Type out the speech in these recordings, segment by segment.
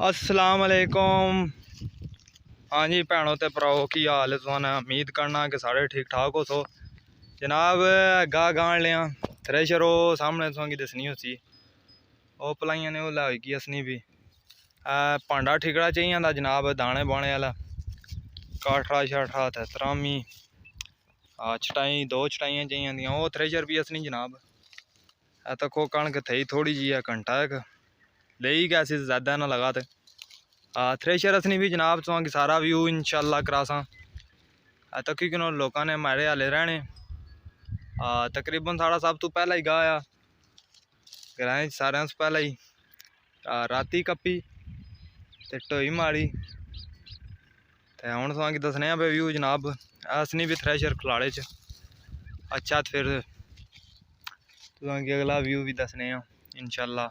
अस्सलाम वालेकुम। हाँ जी भैनों ते भराओ की हाल है। तुसें उम्मीद करना कि सारे ठीक ठाक हो। सो जनाब गाह गाण लिया थ्रेशर वो सामने तुसेंगी दसनी होसी वो पलाइयां ने ओला होगी असनी भी भांडा ठिकड़ा चाहिए था जनाब दाने बाने वाला काठड़ा शाठड़ा ते त्रामी छटाई दो छटाइयां चाहिए दियां वो थ्रेशर भी असनी जनाब तको कणक थी थोड़ी जी है घंटा एक ले गैसी ज़्यादा ना लगा थ्रेशर असनी भी जनाब तुसेंगी सारा व्यू इंशाल्लाह करासा तक लोगों ने मारे हाले रहने तकरीबन साढ़ा सब तो पहला ही गाया ग्राएं सारे से पहला ही राती कप्पी ते ढोई मारी ते हुण तुसेंगी दसने पे व्यू जनाब असनी भी थ्रेशर खलाड़े च अच्छा ते फिर तुसेंगी अगला व्यू भी दसने इंशाल्लाह।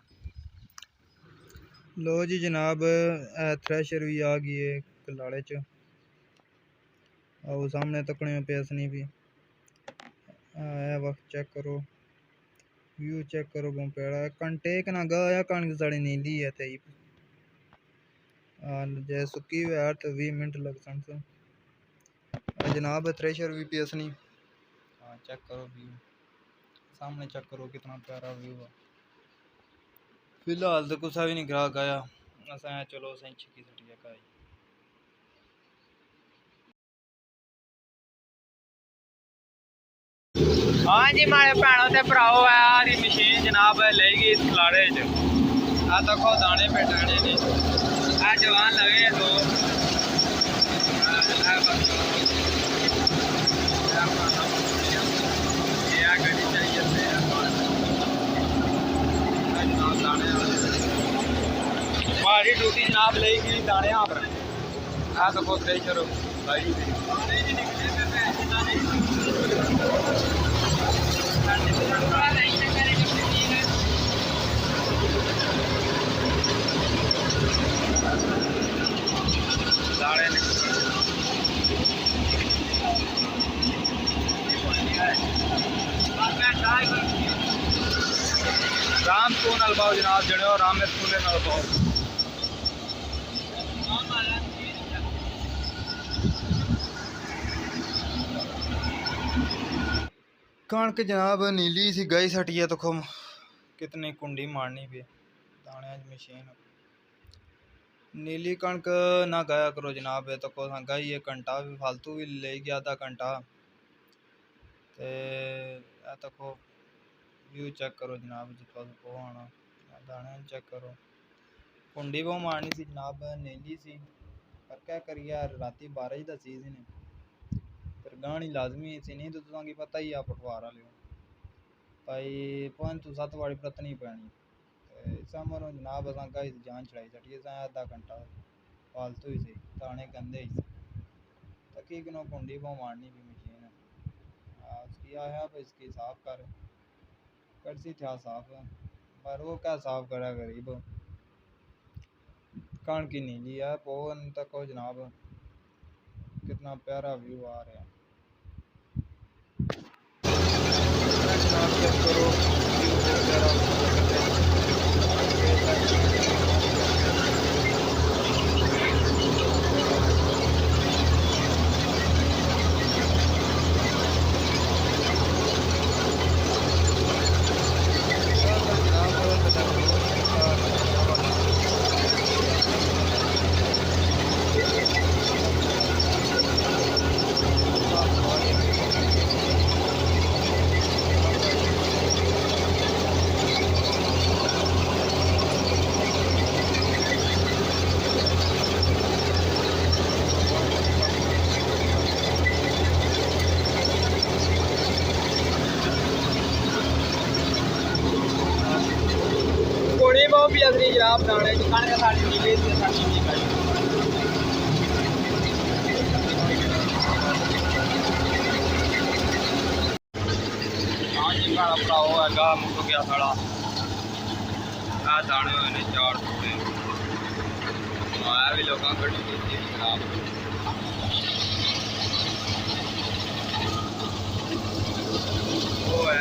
लो जी जनाब थ्रेशर भी आ गई है खलाड़े च आओ सामने तकने पे असनी भी वक्त चेक करो व्यू चेक करो पेड़ा घंटे एक ना गाया कणक साड़ी नीली है ते जे सुक्की हुई है तो 20 मिनट लग सन जनाब थ्रेशर भी पियसनी चेक करो व्यू सामने चेक करो कितना प्यारा व्यू है। फिलहाल तो कुछ भी नहीं ग्राहक आया असा चलो असें छिकी सटिया का हाँ जी मारे भैनों ते भराओ है आरी मशीन जनाब ले गई इस खलाड़े च देखो दाने पे टाने ने जवान लगे दो गड्डी चाहिए हमारी ड्यूटी जनाब ले गई दाने पर देखो थ्रेशर राम स्पून अलबाओ जनाब जड़े राम में स्पून अलबाओ कणक जनाब नीली सी गई सटी है तो कितनी कुंडी मारनी पे दाने मशीन नीली कणक ना गाया करो जनाब तो को गई है घंटा भी फालतू भी ले गया आधा घंटा तको व्यू चेक करो जनाब जितना को आना दाने चेक करो कुंडी वो मारनी सी जनाब नीली सी पर क्या करिए राती 12 का सी ने फिर गानी लाजमी सी नहीं तो तुसेंगी पता ही आ पटवार वाले भाई 5 वाली प्रतनी पैनी समर जनाब असा गई जान चढ़ाई सटी आधा घंटा फालतू ही सही दाने गंदे ही तकीनो कुंडी वो मारनी भी मशीन उसकी आया इसकी साफ कर सी था साफ पर वो क्या साफ करा गरीब कण की नीली है पोन तक जनाब कितना प्यारा व्यू आ रहा है चेक करो भी अगली जनाब दाने कणक साड़ी नीली सी साड़ी नीली गई हाँ जी घड़ा भराओ है गाह मुक गया साड़ा दाने हुए ने 4 थोड़े भी लोगों गड्डी जनाब वो है